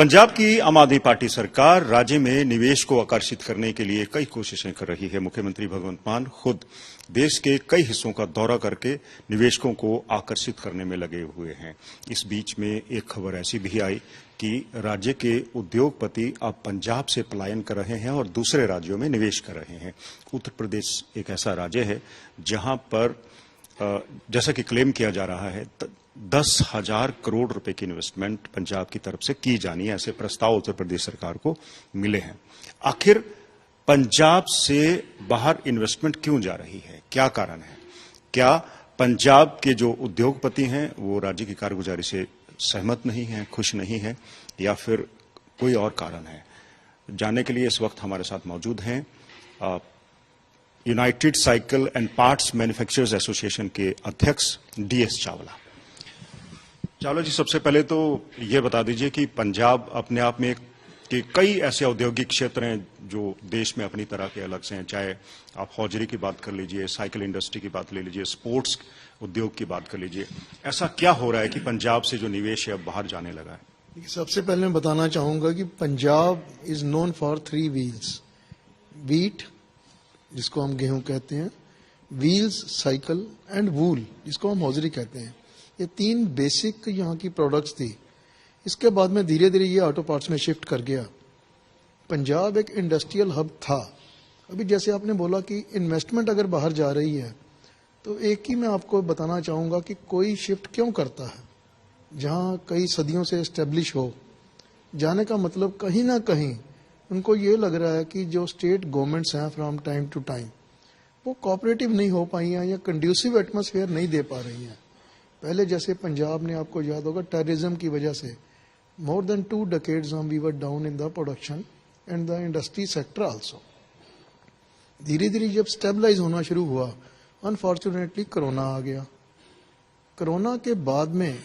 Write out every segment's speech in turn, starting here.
पंजाब की आम आदमी पार्टी सरकार राज्य में निवेश को आकर्षित करने के लिए कई कोशिशें कर रही है। मुख्यमंत्री भगवंत मान खुद देश के कई हिस्सों का दौरा करके निवेशकों को आकर्षित करने में लगे हुए हैं। इस बीच में एक खबर ऐसी भी आई कि राज्य के उद्योगपति अब पंजाब से पलायन कर रहे हैं और दूसरे राज्यों में निवेश कर रहे हैं। उत्तर प्रदेश एक ऐसा राज्य है जहां पर जैसा कि क्लेम किया जा रहा है 10,000 करोड़ रुपए की इन्वेस्टमेंट पंजाब की तरफ से की जानी है, ऐसे प्रस्ताव उत्तर प्रदेश सरकार को मिले हैं। आखिर पंजाब से बाहर इन्वेस्टमेंट क्यों जा रही है, क्या कारण है? क्या पंजाब के जो उद्योगपति हैं वो राज्य की कारगुजारी से सहमत नहीं हैं, खुश नहीं हैं, या फिर कोई और कारण है? जानने के लिए इस वक्त हमारे साथ मौजूद हैं United cycle and parts manufacturers association के अध्यक्ष डीएस चावला। चावला जी, सबसे पहले तो ये बता दीजिए कि पंजाब अपने आप में कि कई ऐसे औद्योगिक क्षेत्र हैं जो देश में अपनी तरह के अलग से हैं, चाहे आप हौजरी की बात कर लीजिए, साइकिल इंडस्ट्री की बात ले लीजिए, स्पोर्ट्स उद्योग की बात कर लीजिए। ऐसा क्या हो रहा है कि पंजाब से जो निवेश है अब बाहर जाने लगा है? सबसे पहले मैं बताना चाहूंगा कि Punjab is known for 3 wheels, wheat जिसको हम गेहूं कहते हैं, व्हील्स साइकिल एंड वूल जिसको हम हौजरी कहते हैं। ये 3 बेसिक यहाँ की प्रोडक्ट्स थी। इसके बाद में धीरे धीरे ये ऑटो पार्ट्स में शिफ्ट कर गया। पंजाब एक इंडस्ट्रियल हब था। अभी जैसे आपने बोला कि इन्वेस्टमेंट अगर बाहर जा रही है तो एक ही मैं आपको बताना चाहूंगा कि कोई शिफ्ट क्यों करता है जहां कई सदियों से एस्टेब्लिश हो। जाने का मतलब कहीं ना कहीं उनको ये लग रहा है कि जो स्टेट गवर्नमेंट्स हैं फ्रॉम टाइम टू टाइम वो कोऑपरेटिव नहीं हो पाई हैं या कंड्यूसिव एटमॉस्फेयर नहीं दे पा रही हैं। पहले जैसे पंजाब ने, आपको याद होगा, टेररिज्म की वजह से more than 2 decades we were down in the production and the industry sector also. धीरे धीरे जब स्टेबलाइज होना शुरू हुआ, अनफॉर्चुनेटली कोरोना आ गया। कोरोना के बाद में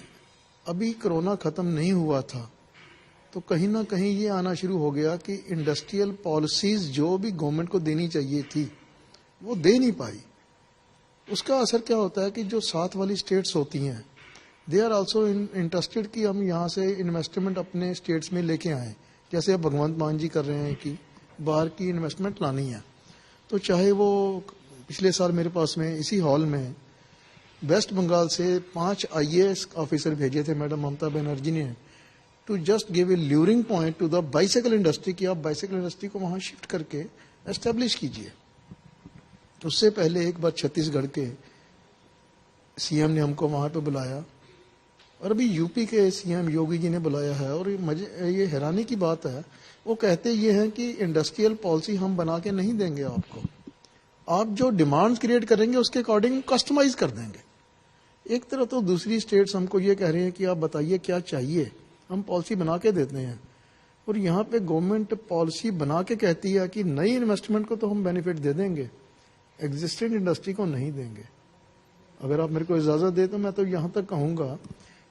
अभी कोरोना खत्म नहीं हुआ था तो कहीं ना कहीं ये आना शुरू हो गया कि इंडस्ट्रियल पॉलिसीज जो भी गवर्नमेंट को देनी चाहिए थी वो दे नहीं पाई। उसका असर क्या होता है कि जो साथ वाली स्टेट्स होती हैं दे आर ऑल्सो इंटरेस्टेड कि हम यहाँ से इन्वेस्टमेंट अपने स्टेट्स में लेके आए, जैसे अब भगवंत मान जी कर रहे हैं कि बाहर की इन्वेस्टमेंट लानी है। तो चाहे वो पिछले साल मेरे पास में इसी हॉल में वेस्ट बंगाल से 5 IAS ऑफिसर भेजे थे मैडम ममता बनर्जी ने, to just give a luring point to the bicycle industry कि आप बाइसाइकिल इंडस्ट्री को वहां शिफ्ट करके एस्टेब्लिश कीजिए। तो उससे पहले एक बार छत्तीसगढ़ के सीएम ने हमको वहां पे बुलाया और अभी यूपी के सीएम योगी जी ने बुलाया है। और ये हैरानी की बात है, वो कहते ये हैं कि इंडस्ट्रियल पॉलिसी हम बना के नहीं देंगे आपको, आप जो डिमांड्स क्रिएट करेंगे उसके अकॉर्डिंग कस्टमाइज कर देंगे। एक तरह तो दूसरी स्टेट्स हमको ये कह रही हैं कि आप बताइए क्या चाहिए, हम पॉलिसी बना के देते हैं। और यहाँ पे गवर्नमेंट पॉलिसी बना के कहती है कि नई इन्वेस्टमेंट को तो हम बेनिफिट दे देंगे, एग्जिस्टिंग इंडस्ट्री को नहीं देंगे। अगर आप मेरे को इजाजत दे तो मैं तो यहाँ तक कहूंगा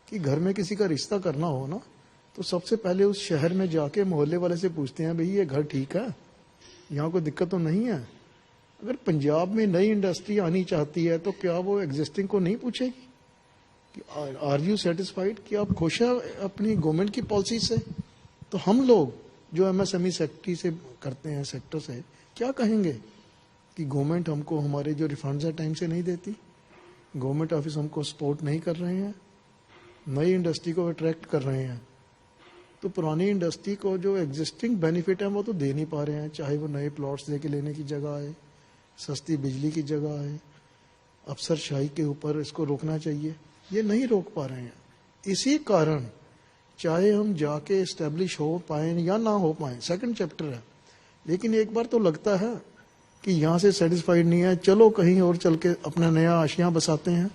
कि घर में किसी का रिश्ता करना हो ना तो सबसे पहले उस शहर में जाके मोहल्ले वाले से पूछते हैं भाई ये घर ठीक है, यहाँ कोई दिक्कत तो नहीं है। अगर पंजाब में नई इंडस्ट्री आनी चाहती है तो क्या वो एग्जिस्टिंग को नहीं पूछेगी कि आर यू सेटिस्फाइड, कि आप खुश हैं अपनी गवर्नमेंट की पॉलिसी से? तो हम लोग जो MSME सेक्टर से करते हैं, सेक्टर से, क्या कहेंगे कि गवर्नमेंट हमको हमारे जो रिफंड्स है टाइम से नहीं देती, गवर्नमेंट ऑफिस हमको सपोर्ट नहीं कर रहे हैं, नई इंडस्ट्री को अट्रैक्ट कर रहे हैं तो पुरानी इंडस्ट्री को जो एग्जिस्टिंग बेनिफिट है वो तो दे नहीं पा रहे हैं। चाहे वो नए प्लॉट्स दे के लेने की जगह है, सस्ती बिजली की जगह है, अफसरशाही के ऊपर इसको रोकना चाहिए, ये नहीं रोक पा रहे हैं। इसी कारण चाहे हम जाके एस्टेब्लिश हो पाए या ना हो पाए, सेकंड चैप्टर है, लेकिन एक बार तो लगता है कि यहाँ से सेटिस्फाइड नहीं है, चलो कहीं और चल के अपना नया आशियां बसाते हैं।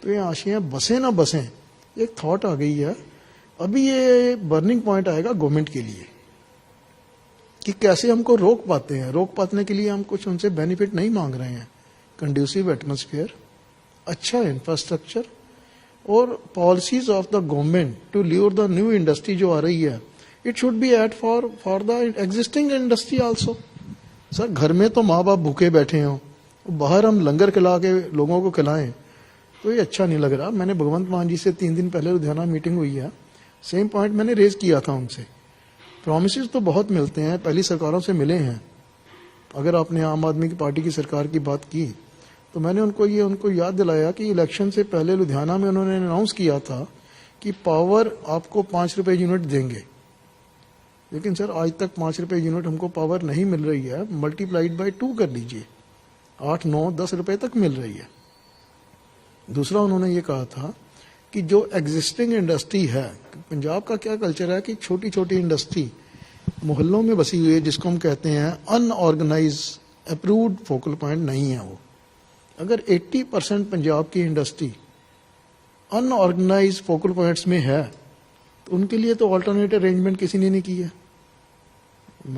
तो ये आशियां बसें ना बसें, एक थॉट आ गई है। अभी ये बर्निंग पॉइंट आएगा गवर्नमेंट के लिए कि कैसे हमको रोक पाते हैं। रोक पाने के लिए हम कुछ उनसे बेनिफिट नहीं मांग रहे हैं, कंड्यूसिव एटमॉस्फेयर, अच्छा इंफ्रास्ट्रक्चर और policies of the government to lure the new industry जो आ रही है, it should be at for the existing industry also. Sir घर में तो माँ बाप भूखे बैठे हों, बाहर हम लंगर खिला के लोगों को खिलाएं तो ये अच्छा नहीं लग रहा। मैंने भगवंत मान जी से 3 दिन पहले लुधियाना मीटिंग हुई है, सेम पॉइंट मैंने रेज किया था उनसे। प्रॉमिसेस तो बहुत मिलते हैं, पहली सरकारों से मिले हैं। अगर आपने आम आदमी की पार्टी की सरकार की बात की तो मैंने उनको याद दिलाया कि इलेक्शन से पहले लुधियाना में उन्होंने अनाउंस किया था कि पावर आपको 5 रुपए यूनिट देंगे, लेकिन सर आज तक 5 रुपए यूनिट हमको पावर नहीं मिल रही है। मल्टीप्लाइड बाय 2 कर लीजिए, 8, 9, 10 रुपए तक मिल रही है। दूसरा उन्होंने ये कहा था कि जो एग्जिस्टिंग इंडस्ट्री है, पंजाब का क्या कल्चर है कि छोटी छोटी इंडस्ट्री मोहल्लों में बसी हुई है, जिसको हम कहते हैं अनऑर्गेनाइज अप्रूव्ड फोकल पॉइंट नहीं है वो। अगर 80% पंजाब की इंडस्ट्री अनऑर्गेनाइज फोकल पॉइंट्स में है तो उनके लिए तो ऑल्टरनेट अरेंजमेंट किसी ने नहीं किया।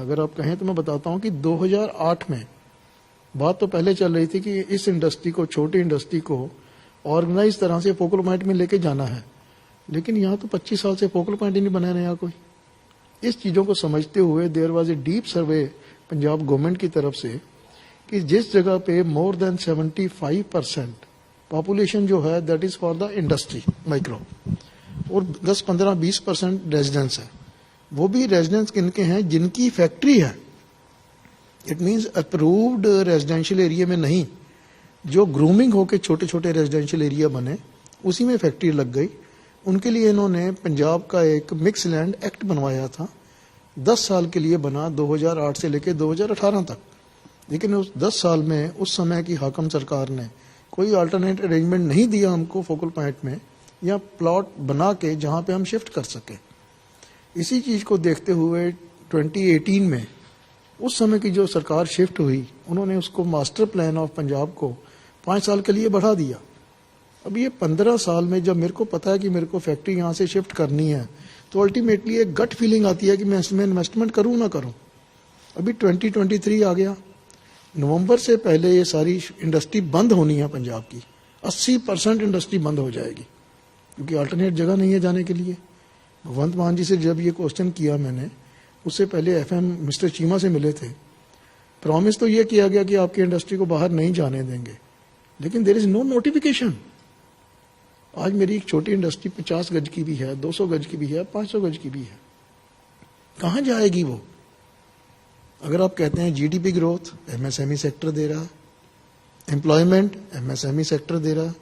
अगर आप कहें तो मैं बताता हूं कि 2008 में बात तो पहले चल रही थी कि इस इंडस्ट्री को, छोटी इंडस्ट्री को ऑर्गेनाइज तरह से फोकल पॉइंट में लेके जाना है, लेकिन यहाँ तो 25 साल से फोकल पॉइंट ही नहीं बना नया कोई। इस चीजों को समझते हुए there was a deep survey Punjab government की तरफ से कि जिस जगह पे मोर देन 75% पॉपुलेशन जो है that is for the industry micro, और 10, 15, 20% रेजिडेंस है, वो भी रेजिडेंस किनके हैं जिनकी फैक्ट्री है। It means approved residential area में नहीं, जो ग्रूमिंग होके छोटे छोटे रेजिडेंशियल एरिया बने उसी में फैक्ट्री लग गई। उनके लिए इन्होंने पंजाब का एक मिक्स लैंड एक्ट बनवाया था, 10 साल के लिए बना, 2008 से लेकर 2018 तक। लेकिन उस 10 साल में उस समय की हाकम सरकार ने कोई अल्टरनेट अरेंजमेंट नहीं दिया हमको फोकल पॉइंट में, या प्लॉट बना के जहां पे हम शिफ्ट कर सके। इसी चीज को देखते हुए 2018 में उस समय की जो सरकार शिफ्ट हुई, उन्होंने उसको मास्टर प्लान ऑफ पंजाब को 5 साल के लिए बढ़ा दिया। अब ये 15 साल में जब मेरे को पता है कि मेरे को फैक्ट्री यहाँ से शिफ्ट करनी है, तो अल्टीमेटली एक गट फीलिंग आती है कि मैं इसमें इन्वेस्टमेंट करूँ ना करूँ। अभी 2023 आ गया, नवंबर से पहले ये सारी इंडस्ट्री बंद होनी है पंजाब की, 80% इंडस्ट्री बंद हो जाएगी, क्योंकि अल्टरनेट जगह नहीं है जाने के लिए। भगवंत मान जी से जब ये क्वेश्चन किया मैंने, उससे पहले FM मिस्टर चीमा से मिले थे। प्रॉमिस तो ये किया गया कि आपकी इंडस्ट्री को बाहर नहीं जाने देंगे, लेकिन देयर इज नो नोटिफिकेशन। आज मेरी एक छोटी इंडस्ट्री 50 गज की भी है, 200 गज की भी है, 500 गज की भी है, कहां जाएगी वो? अगर आप कहते हैं GDP ग्रोथ MSME सेक्टर दे रहा है, एम्प्लॉयमेंट MSME सेक्टर दे रहा है,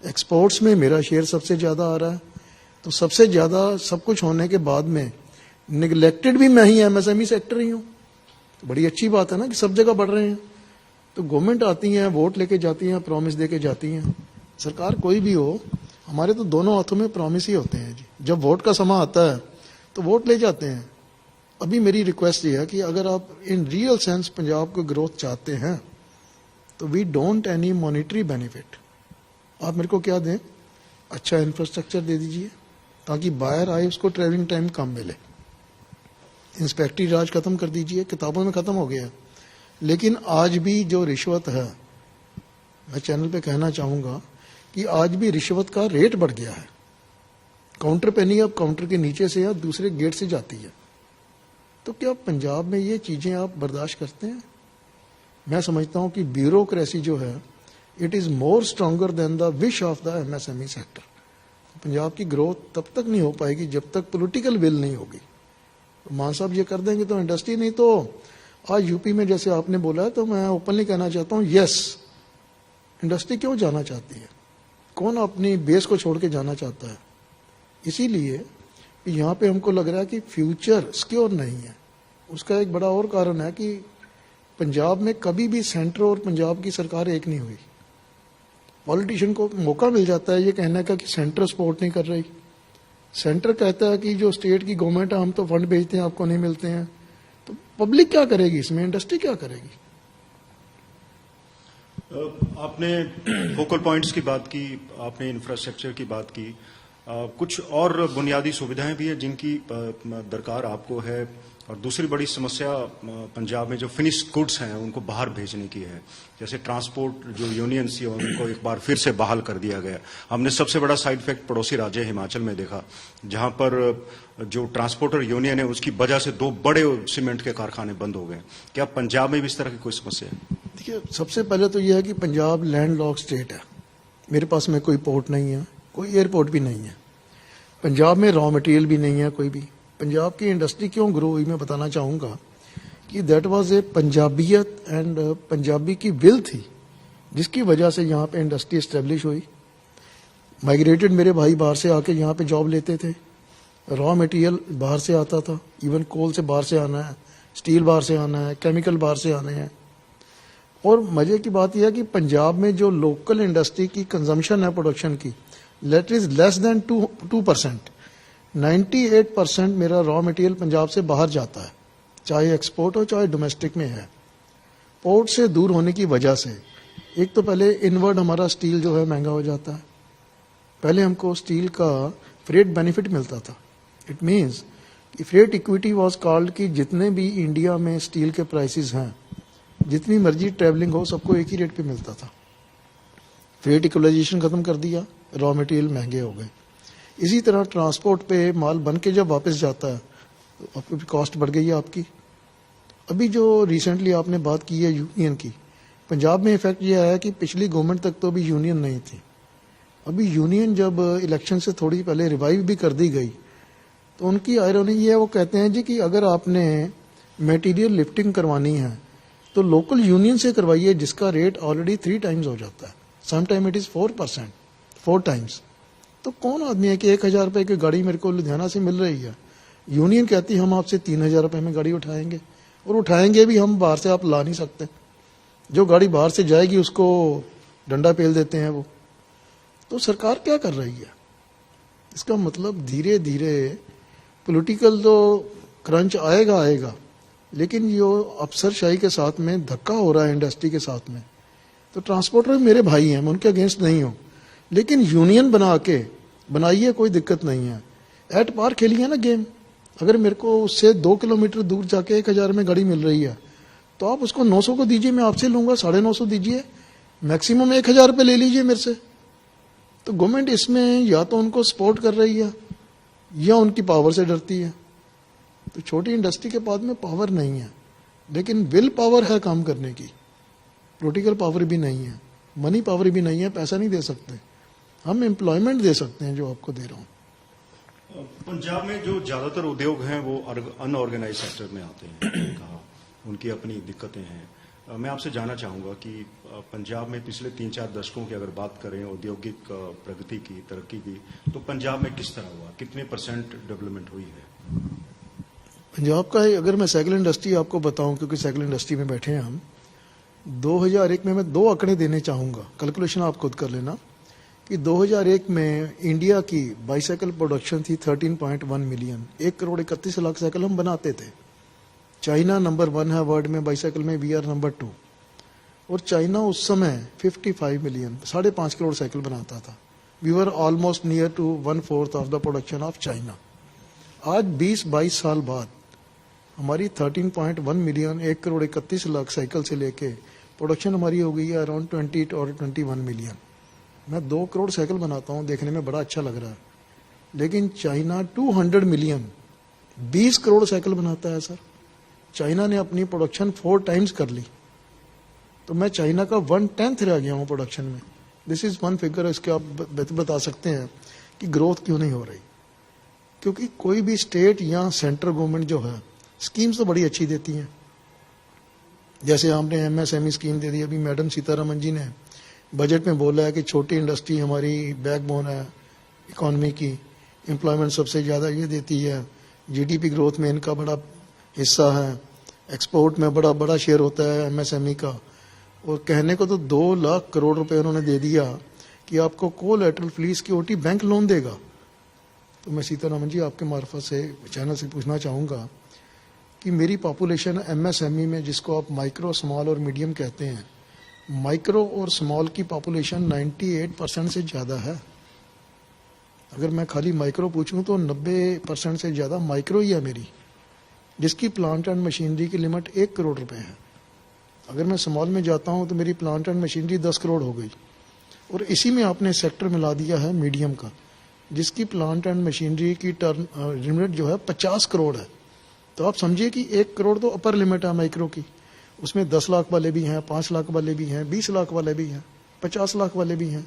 एक्सपोर्ट्स में मेरा शेयर सबसे ज्यादा आ रहा है, तो सबसे ज्यादा सब कुछ होने के बाद में निगलेक्टेड भी मैं ही MSME सेक्टर ही हूं। तो बड़ी अच्छी बात है ना कि सब जगह बढ़ रहे हैं। तो गवर्नमेंट आती हैं, वोट लेके जाती हैं, प्रॉमिस देके जाती हैं। सरकार कोई भी हो, हमारे तो दोनों हाथों में प्रॉमिस ही होते हैं जी। जब वोट का समय आता है तो वोट ले जाते हैं। अभी मेरी रिक्वेस्ट ये है कि अगर आप इन रियल सेंस पंजाब को ग्रोथ चाहते हैं तो we don't any monetary benefit. आप मेरे को क्या दें, अच्छा इंफ्रास्ट्रक्चर दे दीजिए ताकि बाहर आए उसको ट्रैवलिंग टाइम कम मिले। इंस्पेक्टरी राज खत्म कर दीजिए, किताबों में खत्म हो गया। लेकिन आज भी जो रिश्वत है, मैं चैनल पे कहना चाहूंगा कि आज भी रिश्वत का रेट बढ़ गया है। काउंटर पे नहीं, अब काउंटर के नीचे से या दूसरे गेट से जाती है। तो क्या पंजाब में ये चीजें आप बर्दाश्त करते हैं? मैं समझता हूं कि ब्यूरोक्रेसी जो है it is more stronger than the wish of the MSME sector. Punjab की ग्रोथ तब तक नहीं हो पाएगी जब तक पॉलिटिकल विल नहीं होगी। तो मान साहब ये कर देंगे तो इंडस्ट्री, नहीं तो आज यूपी में जैसे आपने बोला है, तो मैं ओपनली कहना चाहता हूं यस, इंडस्ट्री क्यों जाना चाहती है? कौन अपनी बेस को छोड़ के जाना चाहता है? इसीलिए यहाँ पे हमको लग रहा है कि फ्यूचर सिक्योर नहीं है। उसका एक बड़ा और कारण है कि पंजाब में कभी भी सेंटर और पंजाब की सरकार एक नहीं हुई। पॉलिटिशियन को मौका मिल जाता है ये कहने का कि सेंटर सपोर्ट नहीं कर रही। सेंटर कहता है कि जो स्टेट की गवर्नमेंट है हम तो फंड भेजते हैं, आपको नहीं मिलते हैं। तो पब्लिक क्या करेगी इसमें, इंडस्ट्री क्या करेगी? आपने फोकल पॉइंट्स की बात की, आपने इंफ्रास्ट्रक्चर की बात की, कुछ और बुनियादी सुविधाएं भी हैं जिनकी दरकार आपको है। और दूसरी बड़ी समस्या पंजाब में जो फिनिश गुड्स हैं उनको बाहर भेजने की है। जैसे ट्रांसपोर्ट जो यूनियंस थी उनको एक बार फिर से बहाल कर दिया गया। हमने सबसे बड़ा साइड इफेक्ट पड़ोसी राज्य हिमाचल में देखा, जहां पर जो ट्रांसपोर्टर यूनियन है उसकी वजह से 2 बड़े सीमेंट के कारखाने बंद हो गए। क्या पंजाब में भी इस तरह की कोई समस्या है? देखिए, सबसे पहले तो यह है कि पंजाब लैंडलॉक स्टेट है। मेरे पास में कोई पोर्ट नहीं है, कोई एयरपोर्ट भी नहीं है। पंजाब में रॉ मटेरियल भी नहीं है कोई भी। पंजाब की इंडस्ट्री क्यों ग्रो हुई मैं बताना चाहूँगा कि that was a पंजाबियत and Punjabi की विल थी जिसकी वजह से यहाँ पे इंडस्ट्री इस्टेब्लिश हुई। माइग्रेटेड मेरे भाई बाहर से आके यहाँ पे जॉब लेते थे, रॉ मटेरियल बाहर से आता था, इवन कोल से बाहर से आना है, स्टील बाहर से आना है, केमिकल बाहर से आने हैं। और मजे की बात यह है कि पंजाब में जो लोकल इंडस्ट्री की कंजम्पशन है प्रोडक्शन की, लेट इज लेस देन 2%। 98% मेरा रॉ मटेरियल पंजाब से बाहर जाता है, चाहे एक्सपोर्ट हो चाहे डोमेस्टिक में है। पोर्ट से दूर होने की वजह से एक तो पहले इनवर्ड हमारा स्टील जो है महंगा हो जाता है। पहले हमको स्टील का फ्रेट बेनिफिट मिलता था। इट मीन्स कि फ्रेट इक्विटी वाज कॉल्ड कि जितने भी इंडिया में स्टील के प्राइसेस हैं, जितनी मर्जी ट्रैवलिंग हो, सबको एक ही रेट पे मिलता था। फ्रेट इक्वलाइजेशन खत्म कर दिया, रॉ मटेरियल महंगे हो गए। इसी तरह ट्रांसपोर्ट पे माल बन के जब वापस जाता है तो आपकी कॉस्ट बढ़ गई है आपकी। अभी जो रिसेंटली आपने बात की है यूनियन की, पंजाब में इफेक्ट यह है कि पिछली गवर्नमेंट तक तो अभी यूनियन नहीं थी। अभी यूनियन जब इलेक्शन से थोड़ी पहले रिवाइव भी कर दी गई तो उनकी आयरनी ये है, वो कहते हैं जी कि अगर आपने मटेरियल लिफ्टिंग करवानी है तो लोकल यूनियन से करवाइए जिसका रेट ऑलरेडी 3 टाइम्स हो जाता है, some time it is 4%, 4 times. तो कौन आदमी है कि 1,000 रुपए की गाड़ी मेरे को लुधियाना से मिल रही है, यूनियन कहती है हम आपसे 3,000 रुपए में गाड़ी उठाएंगे, और उठाएंगे भी हम, बाहर से आप ला नहीं सकते। जो गाड़ी बाहर से जाएगी उसको डंडा पेल देते हैं वो। तो सरकार क्या कर रही है? इसका मतलब धीरे धीरे पॉलिटिकल तो क्रंच आएगा, लेकिन जो अफसरशाही के साथ में धक्का हो रहा है इंडस्ट्री के साथ में, तो ट्रांसपोर्टर मेरे भाई हैं, मैं उनके अगेंस्ट नहीं हूं, लेकिन यूनियन बनाइए, कोई दिक्कत नहीं है। एट पार खेलिए ना गेम। अगर मेरे को उससे 2 किलोमीटर दूर जाके 1,000 में गाड़ी मिल रही है तो आप उसको 900 को दीजिए, मैं आपसे लूंगा 950 दीजिए, मैक्सिमम 1,000 रुपये ले लीजिए मेरे से। तो गवर्नमेंट इसमें या तो उनको सपोर्ट कर रही है या उनकी पावर से डरती है। तो छोटी इंडस्ट्री के पास में पावर नहीं है, लेकिन विल पावर है काम करने की, पॉलिटिकल पावर भी नहीं है, मनी पावर भी नहीं है, पैसा नहीं दे सकते। हम एम्प्लॉयमेंट दे सकते हैं जो आपको दे रहा हूँ। पंजाब में जो ज्यादातर उद्योग हैं वो अनऑर्गेनाइज सेक्टर में आते हैं, कहा उनकी अपनी दिक्कतें हैं। मैं आपसे जानना चाहूंगा कि पंजाब में पिछले 3-4 दशकों की अगर बात करें औद्योगिक प्रगति की, तरक्की की, तो पंजाब में किस तरह हुआ, कितने % डेवलपमेंट हुई है? पंजाब का अगर मैं साइकिल इंडस्ट्री आपको बताऊं, क्योंकि साइकिल इंडस्ट्री में बैठे हैं हम, 2001 में मैं 2 आंकड़े देने चाहूंगा, कैलकुलेशन आप खुद कर लेना, कि 2001 में इंडिया की बाईसाइकिल प्रोडक्शन थी 13.1 मिलियन, 1,31,00,000 साइकिल हम बनाते थे। चाइना नंबर 1 है वर्ल्ड में बाईसाइकिल में, वी आर नंबर 2। और चाइना उस समय 55 मिलियन, 5.5 करोड़ साइकिल बनाता था। We were almost near to 1/4 of the production of China. आज 20-22 साल बाद हमारी 13.1 मिलियन, 1,31,00,000 साइकिल से लेके प्रोडक्शन हमारी हो गई है अराउंड 20 और 21 मिलियन। मैं 2 करोड़ साइकिल बनाता हूँ, देखने में बड़ा अच्छा लग रहा है, लेकिन चाइना 200 मिलियन, 20 करोड़ साइकिल बनाता है सर। चाइना ने अपनी प्रोडक्शन 4 टाइम्स कर ली, तो मैं चाइना का 1/10 रह गया हूँ प्रोडक्शन में। दिस इज वन फिगर, इसके आप बता सकते हैं कि ग्रोथ क्यों नहीं हो रही। क्योंकि कोई भी स्टेट या सेंट्रल गवर्नमेंट जो है स्कीम्स तो बड़ी अच्छी देती हैं, जैसे हमने MSME स्कीम दे दी। अभी मैडम सीतारमन जी ने बजट में बोला है कि छोटी इंडस्ट्री हमारी बैकबोन है इकोनॉमी की, एम्प्लॉयमेंट सबसे ज़्यादा ये देती है, GDP ग्रोथ में इनका बड़ा हिस्सा है, एक्सपोर्ट में बड़ा शेयर होता है MSME का। और कहने को तो 2 लाख करोड़ रुपए उन्होंने दे दिया कि आपको collateral free security bank loan देगा। तो मैं सीतारमन जी आपके मार्फत से चैनल से पूछना चाहूँगा कि मेरी पॉपुलेशन MSME में, जिसको आप माइक्रो, स्मॉल और मीडियम कहते हैं, माइक्रो और स्मॉल की पॉपुलेशन 98% से ज़्यादा है। अगर मैं खाली माइक्रो पूछूं तो 90% से ज़्यादा माइक्रो ही है मेरी, जिसकी प्लांट एंड मशीनरी की लिमिट 1 करोड़ रुपए है। अगर मैं स्मॉल में जाता हूं तो मेरी प्लांट एंड मशीनरी 10 करोड़ हो गई। और इसी में आपने सेक्टर मिला दिया है मीडियम का, जिसकी प्लांट एंड मशीनरी की टर्न लिमिट जो है 50 करोड़ है। तो आप समझिए कि 1 करोड़ तो अपर लिमिट है माइक्रो की, उसमें 10 लाख वाले भी हैं, 5 लाख वाले भी हैं, 20 लाख वाले भी हैं, 50 लाख वाले भी हैं।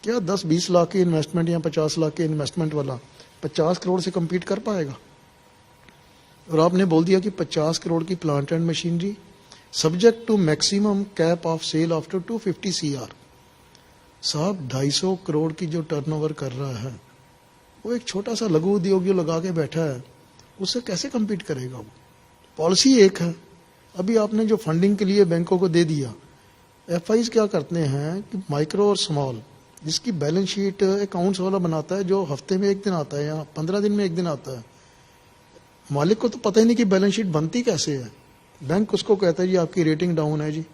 क्या 10-20 लाख की इन्वेस्टमेंट या 50 लाख के इन्वेस्टमेंट वाला 50 करोड़ से compete कर पाएगा? और आपने बोल दिया कि 50 करोड़ की plant and machinery subject to maximum cap of sale after 250 CR। साहब 250 करोड़ की जो टर्नओवर कर रहा है वो एक छोटा सा लघु उद्योग जो लगा के बैठा है उससे कैसे compete करेगा? वो पॉलिसी एक है। अभी आपने जो फंडिंग के लिए बैंकों को दे दिया, FIs क्या करते हैं कि माइक्रो और स्मॉल जिसकी बैलेंस शीट अकाउंट्स वाला बनाता है, जो हफ्ते में एक दिन आता है या 15 दिन में एक दिन आता है, मालिक को तो पता ही नहीं कि बैलेंस शीट बनती कैसे है। बैंक उसको कहता है जी आपकी रेटिंग डाउन है, जी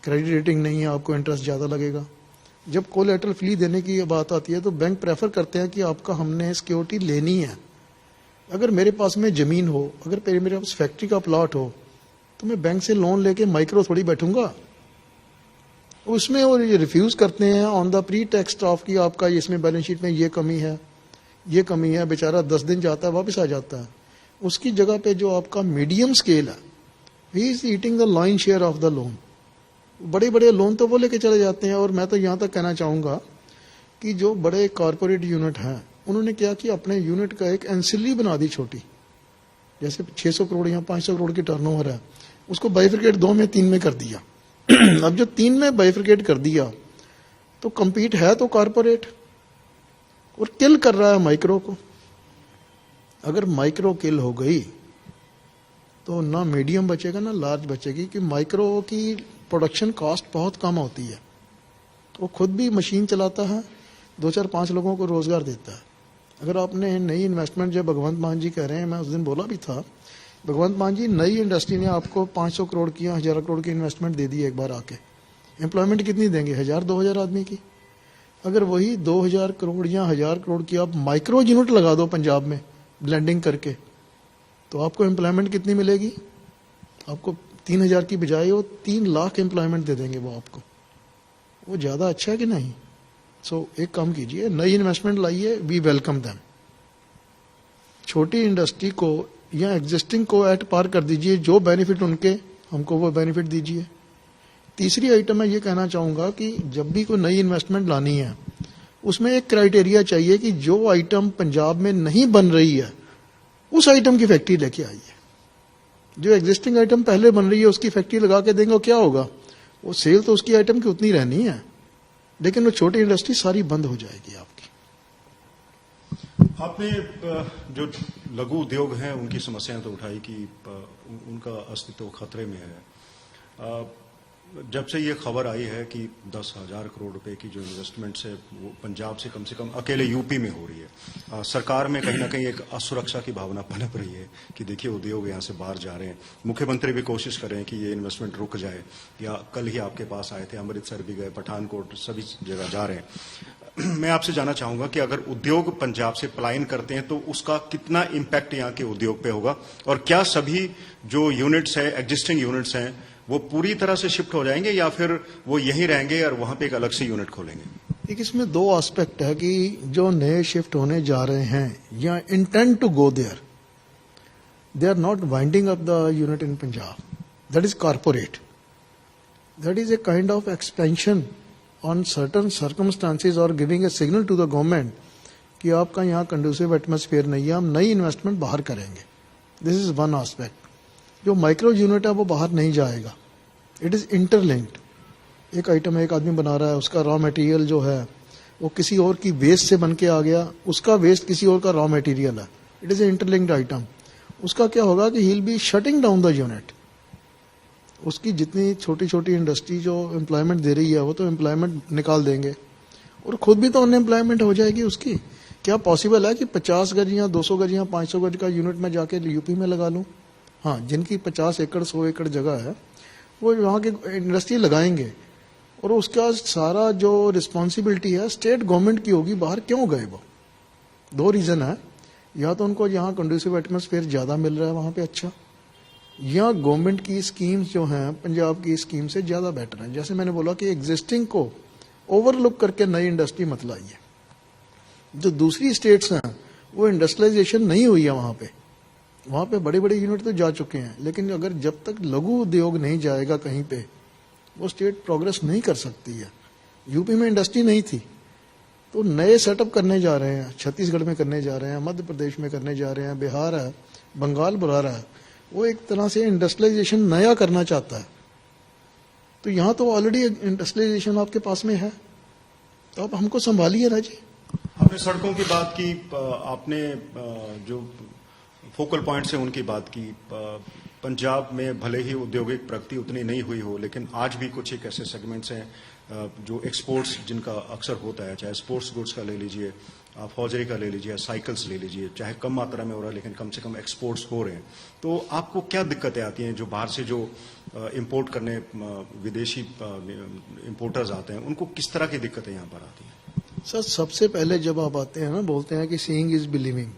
क्रेडिट रेटिंग नहीं है, आपको इंटरेस्ट ज़्यादा लगेगा। जब कोलैटरल फी देने की बात आती है तो बैंक प्रेफर करते हैं कि आपका हमने सिक्योरिटी लेनी है। अगर मेरे पास में ज़मीन हो, अगर मेरे पास फैक्ट्री का प्लॉट हो, तो मैं बैंक से लोन लेके माइक्रो थोड़ी बैठूंगा उसमें। और ये रिफ्यूज़ करते हैं on the pre text of कि आपका इसमें बैलेंस शीट में ये कमी है, ये कमी है। बेचारा 10 दिन जाता है, वापस आ जाता है। उसकी जगह पे जो आपका मीडियम स्केल है, he is eating the line share of the loan. बड़े बड़े लोन तो वो लेके चले जाते हैं। और मैं तो यहाँ तक कहना चाहूँगा कि जो बड़े कॉरपोरेट यूनिट हैं उन्होंने क्या किया, अपने यूनिट का एक एंसिलरी बना दी छोटी, जैसे 600 करोड़ या 500 करोड़ की टर्नओवर है, उसको बाइफरकेट 2 में 3 में कर दिया। अब जो 3 में बाइफरकेट कर दिया तो कंपीट है तो कॉरपोरेट और किल कर रहा है माइक्रो को। अगर माइक्रो किल हो गई तो ना मीडियम बचेगा ना लार्ज बचेगी, कि माइक्रो की प्रोडक्शन कॉस्ट बहुत कम होती है। वो खुद भी मशीन चलाता है, 2-4-5 लोगों को रोजगार देता है। अगर आपने नई इन्वेस्टमेंट, जब भगवंत मान जी कह रहे हैं, मैं उस दिन बोला भी था, भगवंत मान जी नई इंडस्ट्री ने आपको 500 करोड़ की या 1000 करोड़ की इन्वेस्टमेंट दे दी एक बार आके, एम्प्लॉयमेंट कितनी देंगे? 1000-2000 आदमी की। अगर वही 2000 करोड़ या 1000 करोड़ की आप माइक्रो यूनिट लगा दो पंजाब में ब्लेंडिंग करके, तो आपको एम्प्लॉयमेंट कितनी मिलेगी? आपको 3000 की बजाय वो 3 लाख एम्प्लॉयमेंट दे देंगे वो आपको। वो ज़्यादा अच्छा है कि नहीं? सो एक काम कीजिए, नई इन्वेस्टमेंट लाइए, वी वेलकम दैम। छोटी इंडस्ट्री को या एग्जिस्टिंग को एट पार कर दीजिए, जो बेनिफिट उनके, हमको वो बेनिफिट दीजिए। तीसरी आइटम मैं ये कहना चाहूँगा कि जब भी कोई नई इन्वेस्टमेंट लानी है उसमें एक क्राइटेरिया चाहिए कि जो आइटम पंजाब में नहीं बन रही है उस आइटम की फैक्ट्री लेके आइए। जो एग्जिस्टिंग आइटम पहले बन रही है उसकी फैक्ट्री लगा के देंगे, क्या होगा? वो सेल तो उसकी आइटम की उतनी रहनी है, लेकिन वो छोटी इंडस्ट्री सारी बंद हो जाएगी आपकी। आपने जो लघु उद्योग हैं उनकी समस्याएं तो उठाई कि उनका अस्तित्व खतरे में है। जब से ये खबर आई है कि 10,000 करोड़ रुपए की जो इन्वेस्टमेंट है वो पंजाब से कम अकेले यूपी में हो रही है, सरकार में कहीं ना कहीं एक असुरक्षा की भावना पनप रही है कि देखिए उद्योग यहाँ से बाहर जा रहे हैं। मुख्यमंत्री भी कोशिश कर रहे हैं कि ये इन्वेस्टमेंट रुक जाए, या कल ही आपके पास आए थे, अमृतसर भी गए, पठानकोट, सभी जगह जा रहे हैं। मैं आपसे जानना चाहूंगा कि अगर उद्योग पंजाब से पलायन करते हैं तो उसका कितना इम्पैक्ट यहाँ के उद्योग पे होगा, और क्या सभी जो यूनिट्स है, एग्जिस्टिंग यूनिट्स हैं, वो पूरी तरह से शिफ्ट हो जाएंगे या फिर वो यहीं रहेंगे और वहां पे एक अलग से यूनिट खोलेंगे? एक इसमें 2 एस्पेक्ट है कि जो नए शिफ्ट होने जा रहे हैं या intend to go there, they are not winding up the unit in Punjab, that is corporate, that is a kind of expansion on certain circumstances और giving a signal to the government कि आपका यहाँ कंडूसिव atmosphere नहीं है, हम नई investment बाहर करेंगे। This is one aspect. जो माइक्रो यूनिट है वो बाहर नहीं जाएगा, इट इज इंटरलिंक्ड। एक आइटम एक आदमी बना रहा है, उसका रॉ मटेरियल जो है वो किसी और की वेस्ट से बन के आ गया, उसका वेस्ट किसी और का रॉ मटेरियल है, it is a interlinked item. उसका क्या होगा कि he will be shutting down the unit. उसकी जितनी छोटी छोटी इंडस्ट्री जो एम्प्लॉयमेंट दे रही है वो तो एम्प्लॉयमेंट निकाल देंगे और खुद भी तो अनएम्प्लॉयमेंट हो जाएगी उसकी। क्या पॉसिबल है कि 50 गज या 200 गज या 500 गज का यूनिट में जाके यूपी में लगा लूं? हाँ, जिनकी 50 एकड़ 100 एकड़ जगह है वो वहाँ की इंडस्ट्री लगाएंगे और उसका सारा जो रिस्पॉन्सिबिलिटी है स्टेट गवर्नमेंट की होगी। बाहर क्यों गए वो? 2 रीजन है, या तो उनको यहाँ कंडूसिव एटमॉस्फेयर ज्यादा मिल रहा है वहाँ पे अच्छा, या गवर्नमेंट की स्कीम्स जो हैं पंजाब की स्कीम से ज्यादा बेटर है। जैसे मैंने बोला कि एग्जिस्टिंग को ओवरलुक करके नई इंडस्ट्री मत लाइए। जो दूसरी स्टेट्स हैं वो इंडस्ट्रियलाइजेशन नहीं हुई है वहाँ पे बड़े बड़े यूनिट तो जा चुके हैं, लेकिन अगर जब तक लघु उद्योग नहीं जाएगा कहीं पे वो स्टेट प्रोग्रेस नहीं कर सकती है। यूपी में इंडस्ट्री नहीं थी, तो नए सेटअप करने जा रहे हैं, छत्तीसगढ़ में करने जा रहे हैं, मध्य प्रदेश में करने जा रहे हैं, बिहार है, बंगाल बुला रहा है। वो एक तरह से इंडस्ट्रियलाइजेशन नया करना चाहता है। तो यहाँ तो ऑलरेडी इंडस्ट्रियलाइजेशन आपके पास में है, तो आप हमको संभालिए ना जी। आपने सड़कों की बात की, आपने जो फोकल पॉइंट्स हैं उनकी बात की। पंजाब में भले ही औद्योगिक प्रगति उतनी नहीं हुई हो, लेकिन आज भी कुछ एक ऐसे सेगमेंट्स हैं जो एक्सपोर्ट्स जिनका अक्सर होता है, चाहे स्पोर्ट्स गुड्स का ले लीजिए, आप हौजरी का ले लीजिए, साइकिल्स ले लीजिए, चाहे कम मात्रा में हो रहा है लेकिन कम से कम एक्सपोर्ट्स हो रहे हैं। तो आपको क्या दिक्कतें आती हैं जो बाहर से जो इंपोर्ट करने विदेशी इंपोर्टर्स आते हैं, उनको किस तरह की दिक्कतें यहाँ पर आती हैं? सर सबसे पहले जब आप आते हैं ना, बोलते हैं कि सीइंग इज बिलीविंग।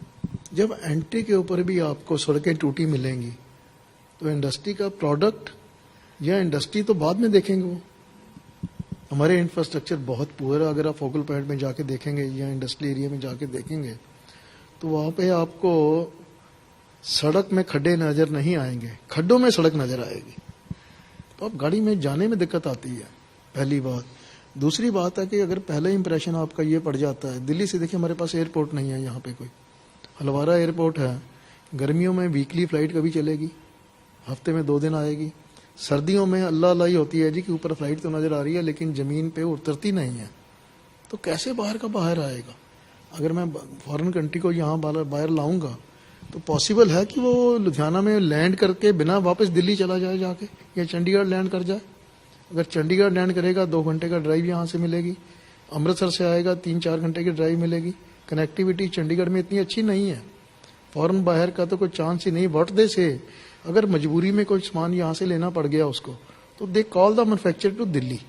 जब एंट्री के ऊपर भी आपको सड़कें टूटी मिलेंगी तो इंडस्ट्री का प्रोडक्ट या इंडस्ट्री तो बाद में देखेंगे। वो हमारे इंफ्रास्ट्रक्चर बहुत पुअर है। अगर आप फोकल पॉइंट में जाके देखेंगे या इंडस्ट्री एरिया में जाके देखेंगे तो वहाँ पे आपको सड़क में खड्डे नजर नहीं आएंगे, खड्डों में सड़क नजर आएगी। तो आप गाड़ी में जाने में दिक्कत आती है, पहली बात। दूसरी बात है कि अगर पहले इंप्रेशन आपका ये पड़ जाता है, दिल्ली से देखिए हमारे पास एयरपोर्ट नहीं है यहाँ पे कोई। हलवारा एयरपोर्ट है, गर्मियों में वीकली फ्लाइट कभी चलेगी, हफ्ते में 2 दिन आएगी। सर्दियों में अल्लाह अल्लाह ही होती है जी कि ऊपर फ्लाइट तो नजर आ रही है लेकिन जमीन पे उतरती नहीं है। तो कैसे बाहर का बाहर आएगा? अगर मैं फॉरेन कंट्री को यहाँ बाहर लाऊंगा तो पॉसिबल है कि वो लुधियाना में लैंड करके बिना वापस दिल्ली चला जाए जाके, या चंडीगढ़ लैंड कर जाए। अगर चंडीगढ़ लैंड करेगा 2 घंटे का ड्राइव यहाँ से मिलेगी, अमृतसर से आएगा 3-4 घंटे की ड्राइव मिलेगी। कनेक्टिविटी चंडीगढ़ में इतनी अच्छी नहीं है, फॉरेन बाहर का तो कोई चांस ही नहीं। वर्डे से अगर मजबूरी में कोई सामान यहाँ से लेना पड़ गया उसको, तो they call the manufacturer to Delhi.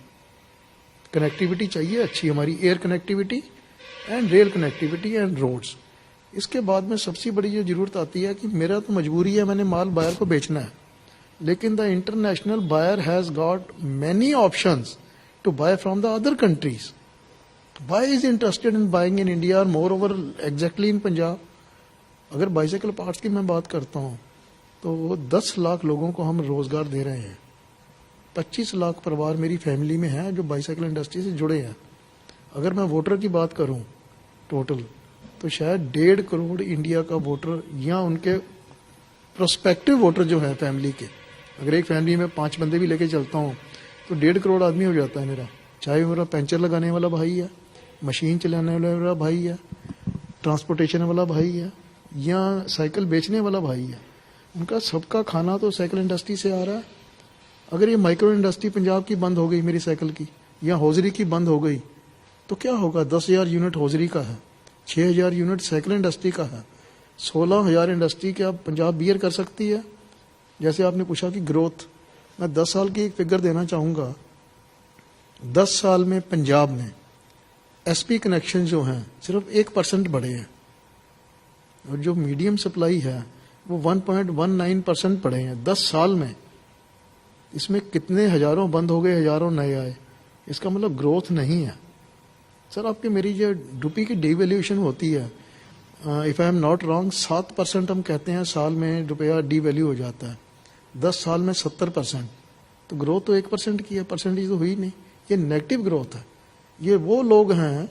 Connectivity चाहिए अच्छी हमारी, air connectivity and rail connectivity and roads. इसके बाद में सबसे बड़ी जो जरूरत आती है कि मेरा तो मजबूरी है, मैंने माल बायर को बेचना है, लेकिन the international buyer has got many options to buy from the other countries. Buy is interested in buying in India और moreover exactly in Punjab. अगर बाइसाइकिल पार्ट्स की मैं बात करता हूँ तो वो 10 लाख लोगों को हम रोजगार दे रहे हैं। 25 लाख परिवार मेरी फैमिली में है जो बाइसाइकिल इंडस्ट्री से जुड़े हैं। अगर मैं वोटर की बात करूं टोटल, तो शायद 1.5 करोड़ इंडिया का वोटर या उनके प्रोस्पेक्टिव वोटर जो है फैमिली के, अगर एक फैमिली में 5 बंदे भी लेके चलता हूं तो 1.5 करोड़ आदमी हो जाता है मेरा। चाहे मेरा पंचर लगाने वाला भाई है, मशीन चलाने वाला भाई है, ट्रांसपोर्टेशन वाला भाई है, या साइकिल बेचने वाला भाई है, उनका सबका खाना तो साइकिल इंडस्ट्री से आ रहा है। अगर ये माइक्रो इंडस्ट्री पंजाब की बंद हो गई, मेरी साइकिल की या हौजरी की बंद हो गई, तो क्या होगा? 10,000 यूनिट हौजरी का है, 6,000 यूनिट साइकिल इंडस्ट्री का है, 16,000 इंडस्ट्री क्या पंजाब बियर कर सकती है? जैसे आपने पूछा कि ग्रोथ, मैं 10 साल की एक फिगर देना चाहूंगा। 10 साल में पंजाब में एसपी कनेक्शन जो हैं सिर्फ 1% बढ़े हैं, और जो मीडियम सप्लाई है वो 1.19% बढ़े हैं 10 साल में। इसमें कितने हजारों बंद हो गए, हजारों नए आए, इसका मतलब ग्रोथ नहीं है। सर आपके मेरी जो रुपये की डिवैल्यूएशन होती है, if I am not wrong 7% हम कहते हैं साल में रुपया डिवैल्यू हो जाता है, 10 साल में 70%। तो ग्रोथ तो 1% की है, परसेंटेज तो हुई नहीं, ये नेगेटिव ग्रोथ है। ये वो लोग हैं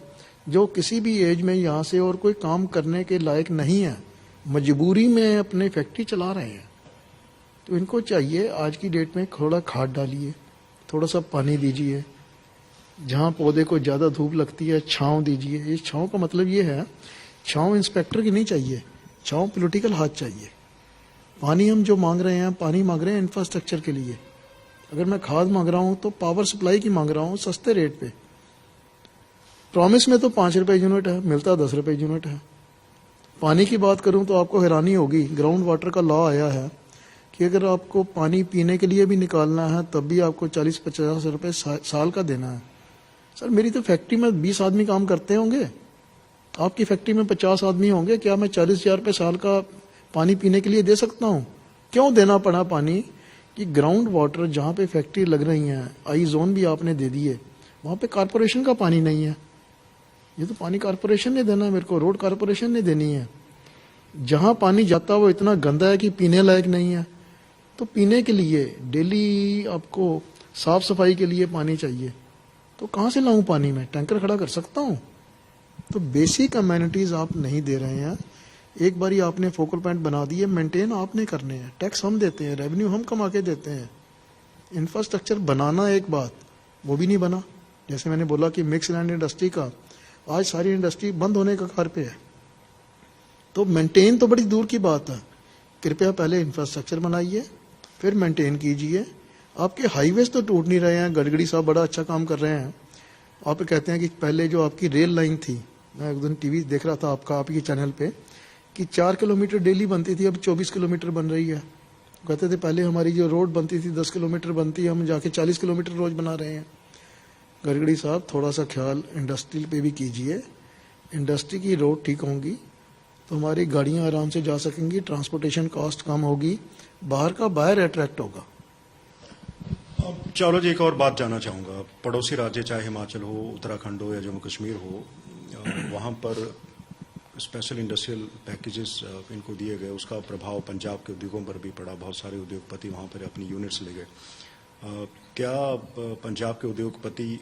जो किसी भी एज में यहाँ से और कोई काम करने के लायक नहीं है, मजबूरी में अपने फैक्ट्री चला रहे हैं। तो इनको चाहिए आज की डेट में थोड़ा खाद डालिए, थोड़ा सा पानी दीजिए, जहाँ पौधे को ज़्यादा धूप लगती है छांव दीजिए। इस छांव का मतलब ये है, छांव इंस्पेक्टर की नहीं चाहिए, छांव पॉलिटिकल हाथ चाहिए। पानी हम जो मांग रहे हैं, पानी मांग रहे हैं इंफ्रास्ट्रक्चर के लिए। अगर मैं खाद मांग रहा हूँ तो पावर सप्लाई की मांग रहा हूँ सस्ते रेट पे। प्रॉमिस में तो 5 रुपए यूनिट है, मिलता 10 रुपए यूनिट है। पानी की बात करूं तो आपको हैरानी होगी, ग्राउंड वाटर का लॉ आया है कि अगर आपको पानी पीने के लिए भी निकालना है तब भी आपको 40-50 रुपए साल का देना है। सर मेरी तो फैक्ट्री में 20 आदमी काम करते होंगे, आपकी फैक्ट्री में 50 आदमी होंगे, क्या मैं 40,000 रुपये साल का पानी पीने के लिए दे सकता हूँ? क्यों देना पड़ा पानी? कि ग्राउंड वाटर जहाँ पे फैक्ट्री लग रही है, आई जोन भी आपने दे दिए, वहाँ पे कारपोरेशन का पानी नहीं है। ये तो पानी कारपोरेशन ने देना है मेरे को, रोड कारपोरेशन ने देनी है। जहां पानी जाता वो इतना गंदा है कि पीने लायक नहीं है। तो पीने के लिए डेली आपको साफ सफाई के लिए पानी चाहिए, तो कहां से लाऊं पानी? मैं टैंकर खड़ा कर सकता हूं? तो बेसिक अमेनिटीज आप नहीं दे रहे हैं। एक बारी आपने फोकल पॉइंट बना दिए, मेंटेन आपने करने हैं। टैक्स हम देते हैं, रेवेन्यू हम कमा के देते हैं। इंफ्रास्ट्रक्चर बनाना एक बात, वो भी नहीं बना। जैसे मैंने बोला कि मिक्स लैंड इंडस्ट्री का आज सारी इंडस्ट्री बंद होने का कगार पे है। तो मेंटेन तो बड़ी दूर की बात है। कृपया पहले इंफ्रास्ट्रक्चर बनाइए, फिर मेंटेन कीजिए। आपके हाईवेज तो टूट नहीं रहे हैं। गडकरी साहब बड़ा अच्छा काम कर रहे हैं। आप कहते हैं कि पहले जो आपकी रेल लाइन थी, मैं एक दिन टीवी देख रहा था आपका, आपके चैनल पे, कि 4 किलोमीटर डेली बनती थी, अब 24 किलोमीटर बन रही है। कहते थे पहले हमारी जो रोड बनती थी 10 किलोमीटर बनती है, हम जाके 40 किलोमीटर रोज बना रहे हैं। गडकरी साहब थोड़ा सा ख्याल इंडस्ट्री पे भी कीजिए। इंडस्ट्री की रोड ठीक होंगी तो हमारी गाड़ियां आराम से जा सकेंगी, ट्रांसपोर्टेशन कॉस्ट कम होगी, बाहर का बायर अट्रैक्ट होगा। अब चावला जी, एक और बात जानना चाहूंगा। पड़ोसी राज्य चाहे हिमाचल हो, उत्तराखंड हो या जम्मू कश्मीर हो, वहां पर स्पेशल इंडस्ट्रियल पैकेजेस इनको दिए गए, उसका प्रभाव पंजाब के उद्योगों पर भी पड़ा। बहुत सारे उद्योगपति वहां पर अपनी यूनिट्स ले गए। क्या पंजाब के उद्योगपति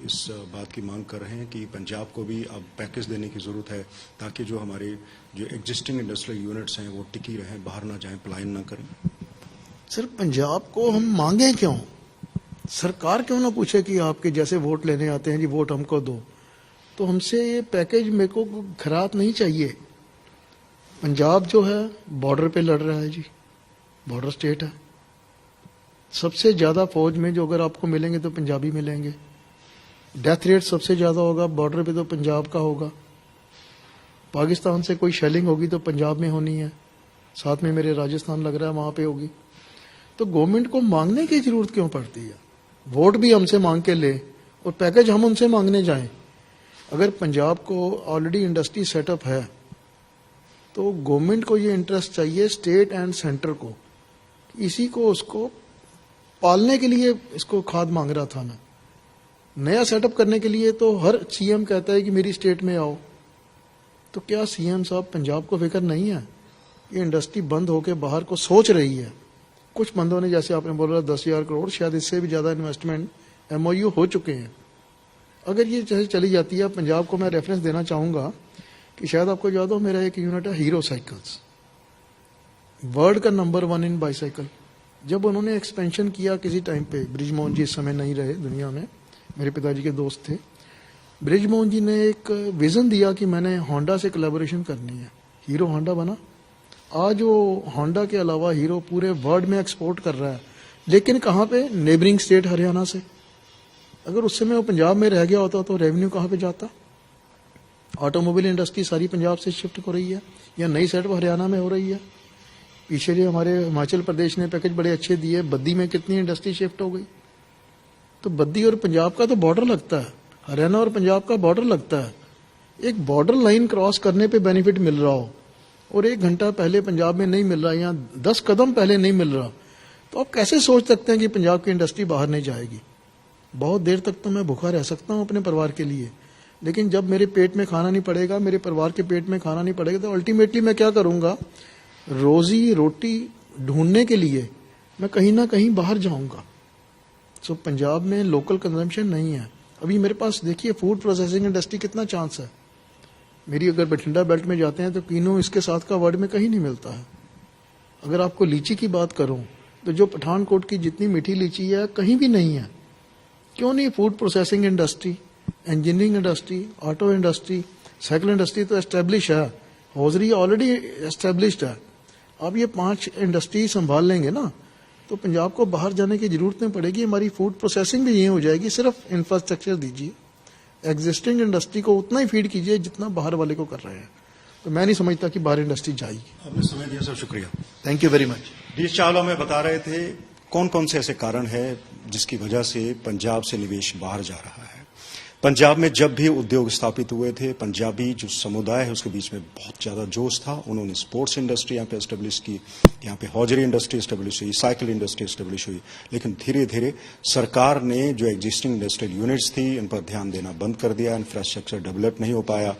इस बात की मांग कर रहे हैं कि पंजाब को भी अब पैकेज देने की जरूरत है, ताकि जो हमारे जो एग्जिस्टिंग इंडस्ट्रियल यूनिट्स हैं वो टिकी रहें, बाहर ना जाएं, पलायन ना करें? सर, पंजाब को हम मांगे क्यों? सरकार क्यों ना पूछे कि आपके जैसे वोट लेने आते हैं जी, वोट हमको दो। तो हमसे ये पैकेज मेरे को खराब नहीं चाहिए। पंजाब जो है बॉर्डर पे लड़ रहा है जी, बॉर्डर स्टेट है। सबसे ज्यादा फौज में जो अगर आपको मिलेंगे तो पंजाबी मिलेंगे। डेथ रेट सबसे ज्यादा होगा बॉर्डर पे तो पंजाब का होगा। पाकिस्तान से कोई शेलिंग होगी तो पंजाब में होनी है, साथ में मेरे राजस्थान लग रहा है वहां पे होगी। तो गवर्नमेंट को मांगने की जरूरत क्यों पड़ती है? वोट भी हमसे मांग के ले और पैकेज हम उनसे मांगने जाएं। अगर पंजाब को ऑलरेडी इंडस्ट्री सेटअप है तो गवर्नमेंट को ये इंटरेस्ट चाहिए, स्टेट एंड सेंटर को, इसी को उसको पालने के लिए इसको खाद मांग रहा था मैं। नया सेटअप करने के लिए तो हर सीएम कहता है कि मेरी स्टेट में आओ। तो क्या सीएम साहब पंजाब को फिक्र नहीं है? ये इंडस्ट्री बंद होकर बाहर को सोच रही है। कुछ बंदों ने, जैसे आपने बोला 10,000 करोड़, शायद इससे भी ज्यादा इन्वेस्टमेंट एमओयू हो चुके हैं। अगर ये जैसे चली जाती है, पंजाब को मैं रेफरेंस देना चाहूंगा कि शायद आपको याद हो, मेरा एक यूनिट है हीरो साइकिल्स, वर्ल्ड का नंबर 1 इन बाईसाइकिल। जब उन्होंने एक्सपेंशन किया किसी टाइम पे, बृजमोहन जी इस समय नहीं रहे दुनिया में, मेरे पिताजी के दोस्त थे, बृजमोहन जी ने एक विजन दिया कि मैंने होंडा से कोलैबोरेशन करनी है। हीरो होंडा बना। आज वो होंडा के अलावा हीरो पूरे वर्ल्ड में एक्सपोर्ट कर रहा है, लेकिन कहाँ पे? नेबरिंग स्टेट हरियाणा से। अगर उस समय वो पंजाब में रह गया होता तो रेवेन्यू कहाँ पे जाता? ऑटोमोबाइल इंडस्ट्री सारी पंजाब से शिफ्ट हो रही है या नई सेटअप हरियाणा में हो रही है। पीछे जो हमारे हिमाचल प्रदेश ने पैकेज बड़े अच्छे दिए, बद्दी में कितनी इंडस्ट्री शिफ्ट हो गई। तो बद्दी और पंजाब का तो बॉर्डर लगता है, हरियाणा और पंजाब का बॉर्डर लगता है। एक बॉर्डर लाइन क्रॉस करने पे बेनिफिट मिल रहा हो और 1 घंटा पहले पंजाब में नहीं मिल रहा या 10 कदम पहले नहीं मिल रहा, तो आप कैसे सोच सकते हैं कि पंजाब की इंडस्ट्री बाहर नहीं जाएगी? बहुत देर तक तो मैं भूखा रह सकता हूं अपने परिवार के लिए, लेकिन जब मेरे पेट में खाना नहीं पड़ेगा, मेरे परिवार के पेट में खाना नहीं पड़ेगा, तो अल्टीमेटली मैं क्या करूंगा? रोजी रोटी ढूंढने के लिए मैं कहीं ना कहीं बाहर जाऊंगा। सो पंजाब में लोकल कंजम्पशन नहीं है। अभी मेरे पास देखिए फूड प्रोसेसिंग इंडस्ट्री कितना चांस है। मेरी अगर बठिंडा बेल्ट में जाते हैं तो किनो इसके साथ का वर्ड में कहीं नहीं मिलता है। अगर आपको लीची की बात करूं तो जो पठानकोट की जितनी मीठी लीची है कहीं भी नहीं है। क्यों नहीं? Food processing industry, engineering industry, auto industry, cycle industry तो एस्टेब्लिश है, हौजरी ऑलरेडी एस्टेब्लिश्ड है। अब ये 5 इंडस्ट्री संभाल लेंगे ना तो पंजाब को बाहर जाने की जरूरत नहीं पड़ेगी। हमारी फूड प्रोसेसिंग भी यही हो जाएगी। सिर्फ इंफ्रास्ट्रक्चर दीजिए, एग्जिस्टिंग इंडस्ट्री को उतना ही फीड कीजिए जितना बाहर वाले को कर रहे हैं। तो मैं नहीं समझता कि बाहर इंडस्ट्री जाएगी। आपने समय दिया सर, शुक्रिया। Thank you very much. D Chawla में बता रहे थे कौन कौन से ऐसे कारण है जिसकी वजह से पंजाब से निवेश बाहर जा रहा है। पंजाब में जब भी उद्योग स्थापित हुए थे, पंजाबी जो समुदाय है उसके बीच में बहुत ज्यादा जोश था। उन्होंने स्पोर्ट्स इंडस्ट्री यहाँ पे एस्टेब्लिश की, यहाँ पे हौजरी इंडस्ट्री एस्टेब्लिश हुई, साइकिल इंडस्ट्री एस्टेब्लिश हुई। लेकिन धीरे धीरे सरकार ने जो एग्जिस्टिंग इंडस्ट्रियल यूनिट्स थी इन पर ध्यान देना बंद कर दिया, इंफ्रास्ट्रक्चर डेवलप नहीं हो पाया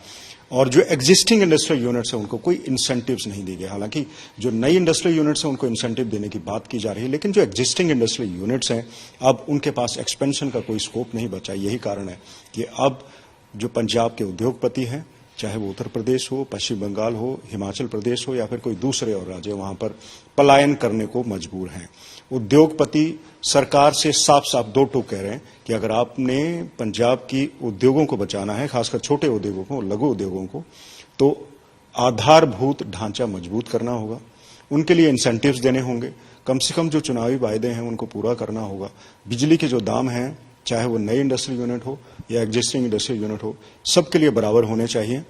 और जो एग्जिस्टिंग इंडस्ट्रियल यूनिट्स है उनको कोई इंसेंटिव्स नहीं दिए गए। हालांकि जो नई इंडस्ट्रियल यूनिट्स हैं उनको इंसेंटिव देने की बात की जा रही है, लेकिन जो एग्जिस्टिंग इंडस्ट्रियल यूनिट्स हैं अब उनके पास एक्सपेंशन का कोई स्कोप नहीं बचा। यही कारण है कि अब जो पंजाब के उद्योगपति हैं, चाहे वो उत्तर प्रदेश हो, पश्चिम बंगाल हो, हिमाचल प्रदेश हो या फिर कोई दूसरे और राज्य, वहां पर पलायन करने को मजबूर हैं। उद्योगपति सरकार से साफ साफ दो टूक कह रहे हैं कि अगर आपने पंजाब की उद्योगों को बचाना है, खासकर छोटे उद्योगों को, लघु उद्योगों को, तो आधारभूत ढांचा मजबूत करना होगा, उनके लिए इंसेंटिव्स देने होंगे, कम से कम जो चुनावी वायदे हैं उनको पूरा करना होगा। बिजली के जो दाम हैं, चाहे वो नई इंडस्ट्रियल यूनिट हो या एग्जिस्टिंग इंडस्ट्रियल यूनिट हो, सबके लिए बराबर होने चाहिए।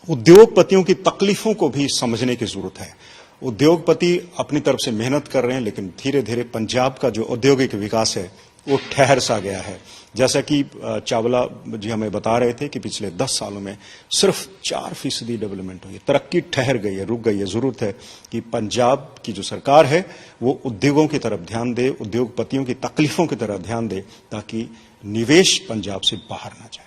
उद्योगपतियों की तकलीफों को भी समझने की जरूरत है। उद्योगपति अपनी तरफ से मेहनत कर रहे हैं, लेकिन धीरे धीरे पंजाब का जो औद्योगिक विकास है वो ठहर सा गया है। जैसा कि चावला जी हमें बता रहे थे कि पिछले 10 सालों में सिर्फ 4% डेवलपमेंट हुई है, तरक्की ठहर गई है, रुक गई है। जरूरत है कि पंजाब की जो सरकार है वो उद्योगों की तरफ ध्यान दे, उद्योगपतियों की तकलीफों की तरफ ध्यान दे, ताकि निवेश पंजाब से बाहर ना जाए।